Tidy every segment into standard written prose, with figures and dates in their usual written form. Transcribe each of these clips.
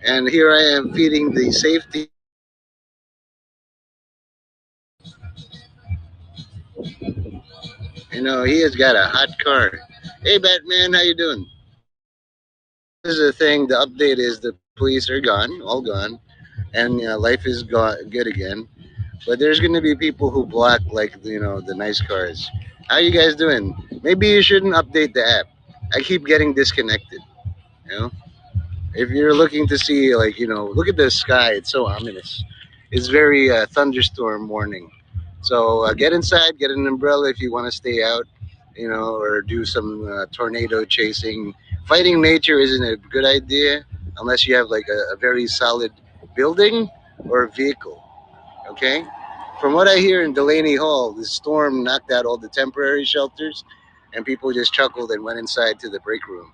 And here I am feeding the safety. He has got a hot car. Hey, Batman, how you doing? This is the thing. The update is the police are gone, all gone, and life is good again. But there's gonna be people who block like the nice cars. How you guys doing? Maybe you shouldn't update the app. I keep getting disconnected. You know, if you're looking to see look at the sky. It's so ominous. It's very thunderstorm warning. So get inside, get an umbrella if you want to stay out. Or do some tornado chasing. Fighting nature isn't a good idea unless you have like a very solid building or vehicle. Okay. From what I hear in Delaney Hall, the storm knocked out all the temporary shelters, and people just chuckled and went inside to the break room.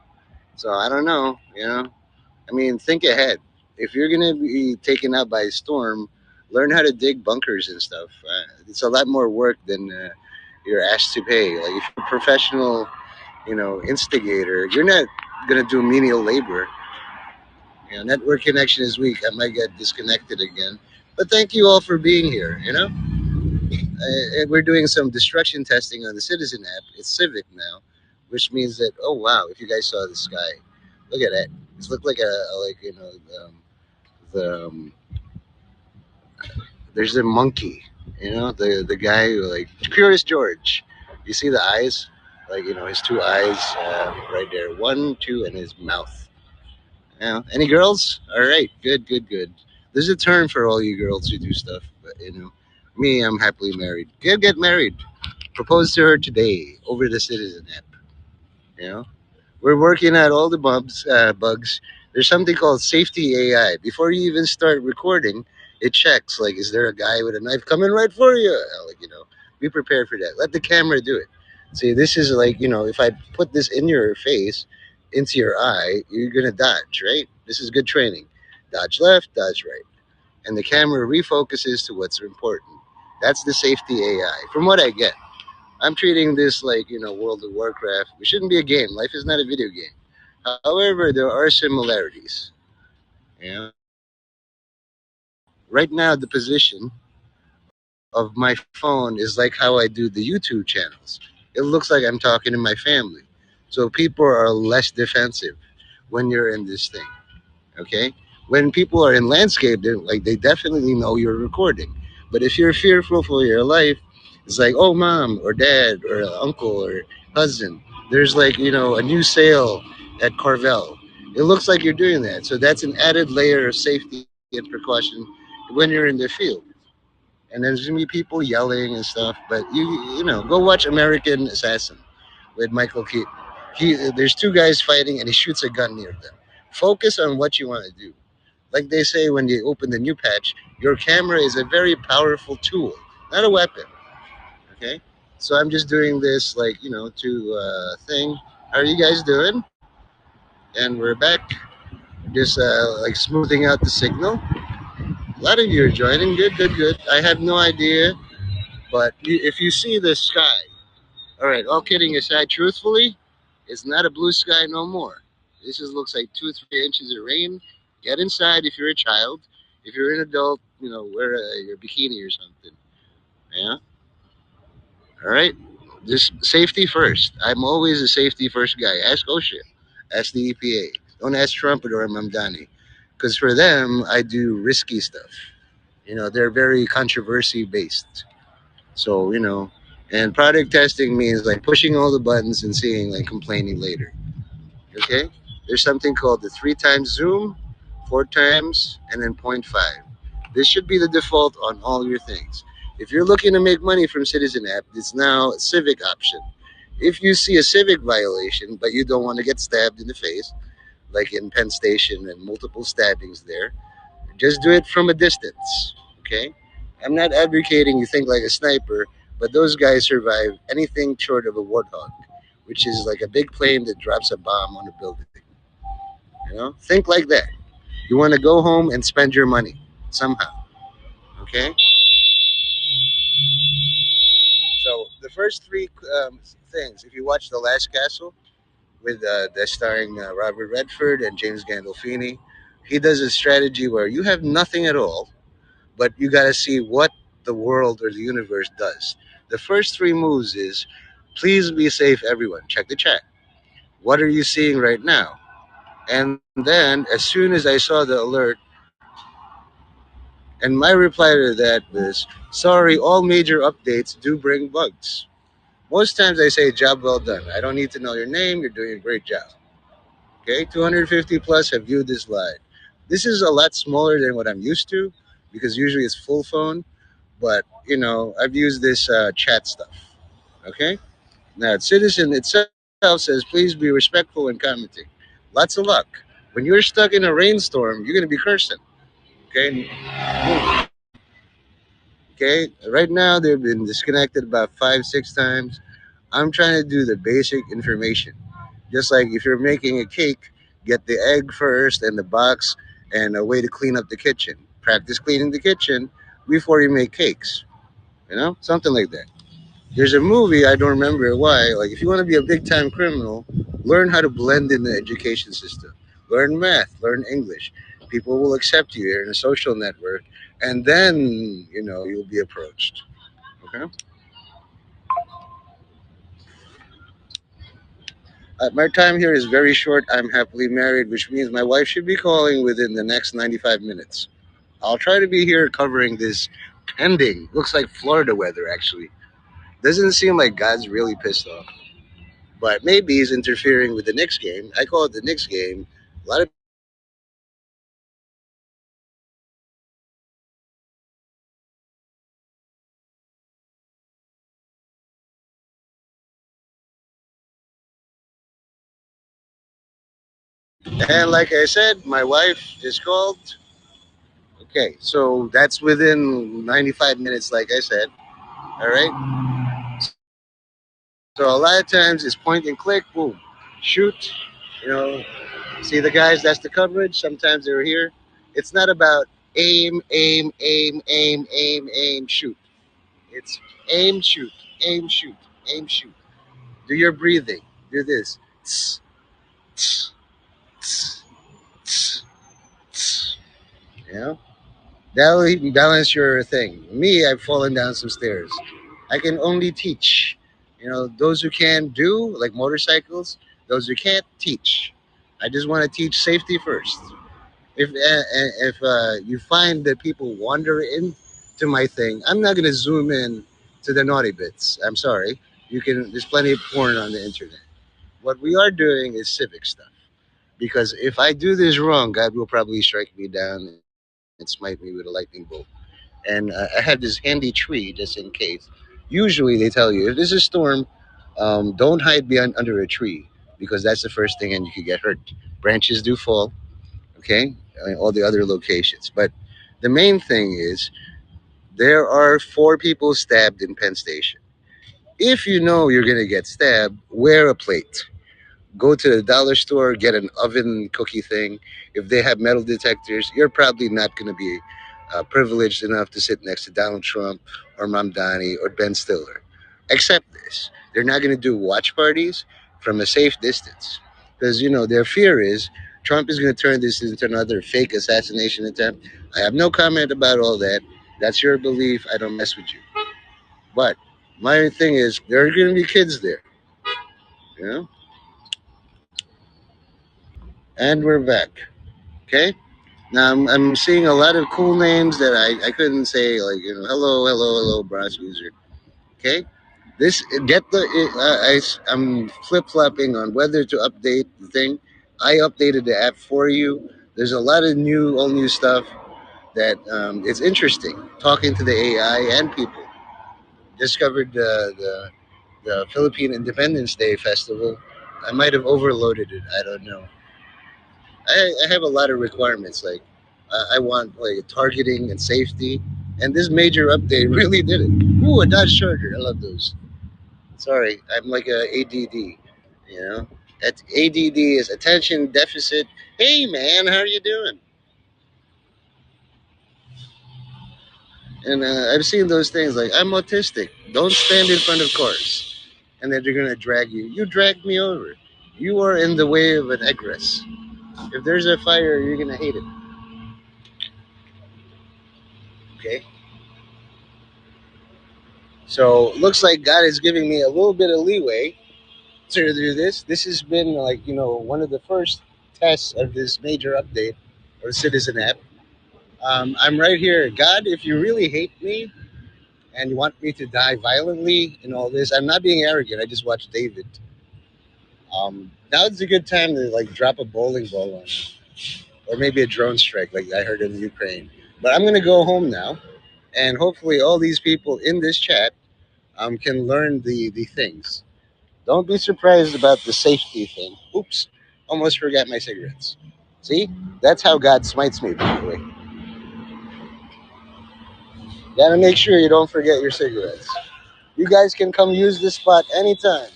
So I don't know. I mean, think ahead. If you're gonna be taken out by a storm, learn how to dig bunkers and stuff. It's a lot more work than you're asked to pay. Like if you're a professional, instigator, you're not gonna do menial labor. Network connection is weak. I might get disconnected again. But thank you all for being here. We're doing some destruction testing on the Citizen app. It's Civic now, which means that wow, if you guys saw the sky, look at that. It's looked like the there's a monkey. The guy who, like Curious George. You see the eyes, his two eyes right there, one, two, and his mouth. Any girls? All right, good, good, good. There's a term for all you girls who do stuff, but me, I'm happily married. Get married. Propose to her today over the Citizen app. You know, we're working out all the bugs. There's something called safety AI. Before you even start recording, it checks like, is there a guy with a knife coming right for you? Be prepared for that. Let the camera do it. See, this is like if I put this in your face, into your eye, you're gonna dodge, right? This is good training. Dodge left, dodge right, and the camera refocuses to what's important. That's the safety AI. From what I get. I'm treating this like, World of Warcraft. It shouldn't be a game. Life is not a video game. However, there are similarities. You know, right now, the position of my phone is like how I do the YouTube channels. It looks like I'm talking to my family. So people are less defensive when you're in this thing. Okay? When people are in landscape, they definitely know you're recording. But if you're fearful for your life, it's like, oh, mom or dad or uncle or cousin, there's like, a new sale at Carvel. It looks like you're doing that. So that's an added layer of safety and precaution when you're in the field. And there's gonna be people yelling and stuff, but go watch American Assassin with Michael Keaton. There's two guys fighting, and he shoots a gun near them. Focus on what you want to do. Like they say when you open the new patch, your camera is a very powerful tool, not a weapon. Okay, so I'm just doing this to thing. How are you guys doing? And we're back, just smoothing out the signal. A lot of you are joining. Good, good, good. I have no idea, but if you see the sky, all right. All kidding aside, truthfully, it's not a blue sky no more. This looks like 2, 3 inches of rain. Get inside if you're a child. If you're an adult, wear your bikini or something. Yeah. All right. Just safety first. I'm always a safety first guy. Ask OSHA. Ask the EPA. Don't ask Trump or Mamdani. Because for them, I do risky stuff. They're very controversy based. So, and product testing means like pushing all the buttons and seeing like complaining later. Okay? There's something called the 3 times zoom, 4 times, and then point 0.5. This should be the default on all your things. If you're looking to make money from Citizen app, it's now a civic option. If you see a civic violation, but you don't want to get stabbed in the face, like in Penn Station and multiple stabbings there, just do it from a distance. Okay? I'm not advocating you think like a sniper, but those guys survive anything short of a warthog, which is like a big plane that drops a bomb on a building. Think like that. You want to go home and spend your money somehow. Okay? So the first three things, if you watch The Last Castle with the starring Robert Redford and James Gandolfini, He does a strategy where you have nothing at all, but you got to see what the world or the universe does. The first three moves is please be safe, everyone. Check the chat. What are you seeing right now? And then, as soon as I saw the alert, and my reply to that was, sorry, all major updates do bring bugs. Most times I say, job well done. I don't need to know your name. You're doing a great job. Okay, 250 plus have viewed this live. This is a lot smaller than what I'm used to because usually it's full phone. But, I've used this chat stuff. Okay? Now, Citizen itself says, please be respectful when commenting. Lots of luck. When you're stuck in a rainstorm, you're going to be cursing. Okay? Okay? Right now, they've been disconnected about 5, 6 times. I'm trying to do the basic information. Just like if you're making a cake, get the egg first and the box and a way to clean up the kitchen. Practice cleaning the kitchen before you make cakes. Something like that. There's a movie, I don't remember why. Like, if you want to be a big time criminal, learn how to blend in the education system. Learn math, learn English. People will accept you. You're in a social network, and then, you'll be approached. Okay? My time here is very short. I'm happily married, which means my wife should be calling within the next 95 minutes. I'll try to be here covering this pending. Looks like Florida weather, actually. Doesn't seem like God's really pissed off. But maybe he's interfering with the Knicks game. I call it the Knicks game. A lot of and like I said, my wife is called. Okay, so that's within 95 minutes, like I said. All right. So a lot of times it's point and click, boom, shoot. You know, see the guys. That's the coverage. Sometimes they're here. It's not about aim, aim, aim, aim, aim, aim, shoot. It's aim, shoot, aim, shoot, aim, shoot. Do your breathing. Do this. Tss, tss, tss, tss, tss. You know, that'll even balance your thing. Me, I've fallen down some stairs. I can only teach. Those who can do, like motorcycles, those who can't teach. I just want to teach safety first. If you find that people wander into my thing, I'm not gonna zoom in to the naughty bits. I'm sorry. There's plenty of porn on the internet. What we are doing is civic stuff. Because if I do this wrong, God will probably strike me down and smite me with a lightning bolt. And I had this handy tree just in case. Usually they tell you if there's a storm, don't hide behind under a tree because that's the first thing, and you could get hurt. Branches do fall. Okay, all the other locations, but the main thing is there are 4 people stabbed in Penn Station. If you know you're gonna get stabbed, wear a plate. Go to the dollar store, get an oven cookie thing. If they have metal detectors, you're probably not going to be privileged enough to sit next to Donald Trump or Mamdani or Ben Stiller. Accept this. They're not going to do watch parties from a safe distance because, their fear is Trump is going to turn this into another fake assassination attempt. I have no comment about all that. That's your belief. I don't mess with you. But my thing is, there are going to be kids there. You know? And we're back. Okay. Now I'm seeing a lot of cool names that I couldn't say, like, hello, hello, hello, brass user. Okay. This get the I'm flip flopping on whether to update the thing. I updated the app for you. There's a lot of all new stuff that it's interesting. Talking to the AI and people. Discovered the Philippine Independence Day festival. I might have overloaded it. I don't know. I have a lot of requirements. Like, I want like targeting and safety, and this major update really did it. Ooh, a Dodge Charger. I love those. Sorry, I'm like a ADD. You know, ADD is attention deficit. Hey, man, how are you doing? And I've seen those things like I'm autistic. Don't stand in front of cars, and then they're gonna drag you. You dragged me over. You are in the way of an egress. If there's a fire, you're gonna hate it. Okay. So looks like God is giving me a little bit of leeway to do this. This has been like one of the first tests of this major update of Citizen app. I'm right here. God, if you really hate me and you want me to die violently in all this, I'm not being arrogant. I just watched David. Now it's a good time to like drop a bowling ball on me, or maybe a drone strike, like I heard in Ukraine. But I'm gonna go home now, and hopefully all these people in this chat can learn the things. Don't be surprised about the safety thing. Oops, almost forgot my cigarettes. See, that's how God smites me. By the way, gotta make sure you don't forget your cigarettes. You guys can come use this spot anytime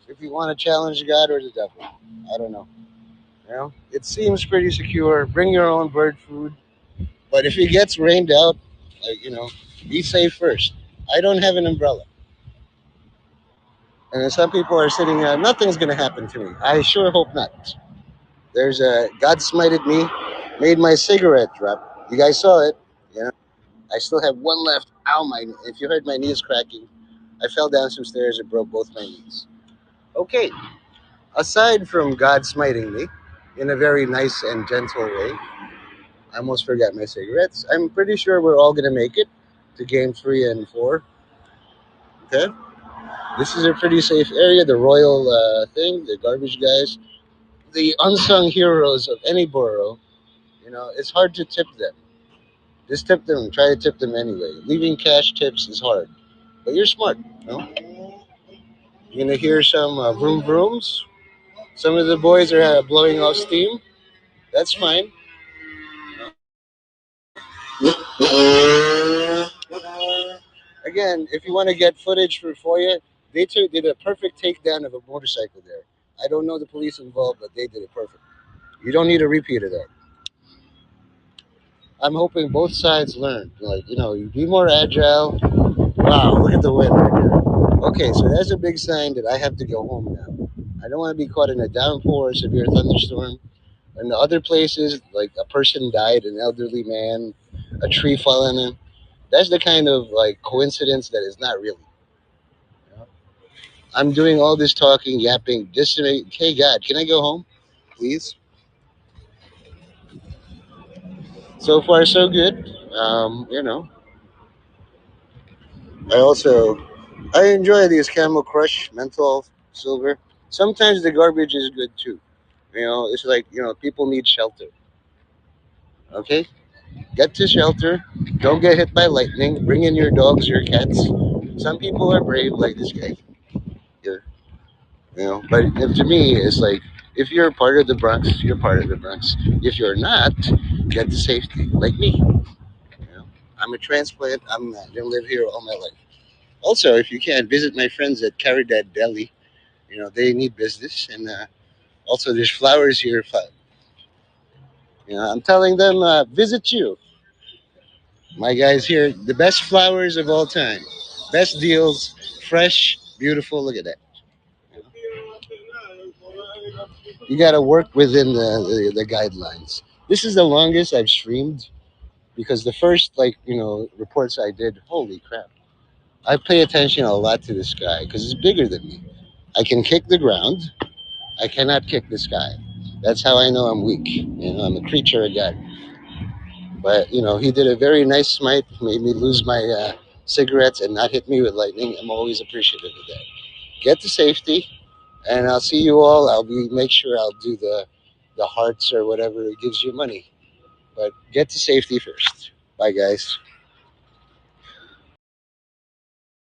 if you want to challenge God or the devil. I don't know. It seems pretty secure. Bring your own bird food. But if it gets rained out, be safe first. I don't have an umbrella. And some people are sitting there, nothing's going to happen to me. I sure hope not. There's a, God smited me, made my cigarette drop. You guys saw it. You know, I still have one left. Ow, if you heard my knees cracking, I fell down some stairs and broke both my knees. Okay, aside from God smiting me in a very nice and gentle way, I almost forgot my cigarettes. I'm pretty sure we're all going to make it to game 3 and 4. Okay. This is a pretty safe area. The royal thing, the garbage guys, the unsung heroes of any borough. It's hard to tip them. Just tip them. Try to tip them anyway. Leaving cash tips is hard, but you're smart. You're gonna hear some vroom vrooms. Some of the boys are blowing off steam. That's fine. Again, if you want to get footage for FOIA, they did a perfect takedown of a motorcycle there. I don't know the police involved, but they did it perfect. You don't need a repeat of that. I'm hoping both sides learn. You be more agile. Wow, look at the wind right here. Okay, so that's a big sign that I have to go home now. I don't want to be caught in a downpour or severe thunderstorm. And the other places, like a person died, an elderly man, a tree fell on him. That's the kind of like coincidence that is not real. I'm doing all this talking, yapping, just to make, hey, God, can I go home, please? So far, so good. I also, I enjoy these Camel Crush menthol silver. Sometimes the garbage is good too. It's like, people need shelter. Okay? Get to shelter. Don't get hit by lightning. Bring in your dogs, your cats. Some people are brave, like this guy. Yeah. But to me, it's like if you're part of the Bronx, you're part of the Bronx. If you're not, get to safety, like me. I'm a transplant. I'm gonna live here all my life. Also, if you can, visit my friends at Caridad Deli. They need business, and also there's flowers here. I'm telling them, visit you, my guys here. The best flowers of all time, best deals, fresh, beautiful. Look at that. You got to work within the guidelines. This is the longest I've streamed because the first reports I did, holy crap! I pay attention a lot to the sky because it's bigger than me. I can kick the ground. I cannot kick the sky. That's how I know I'm weak. I'm a creature of God. But he did a very nice smite, made me lose my cigarettes and not hit me with lightning. I'm always appreciative of that. Get to safety, and I'll see you all. Make sure I'll do the hearts or whatever it gives you money. But get to safety first. Bye, guys.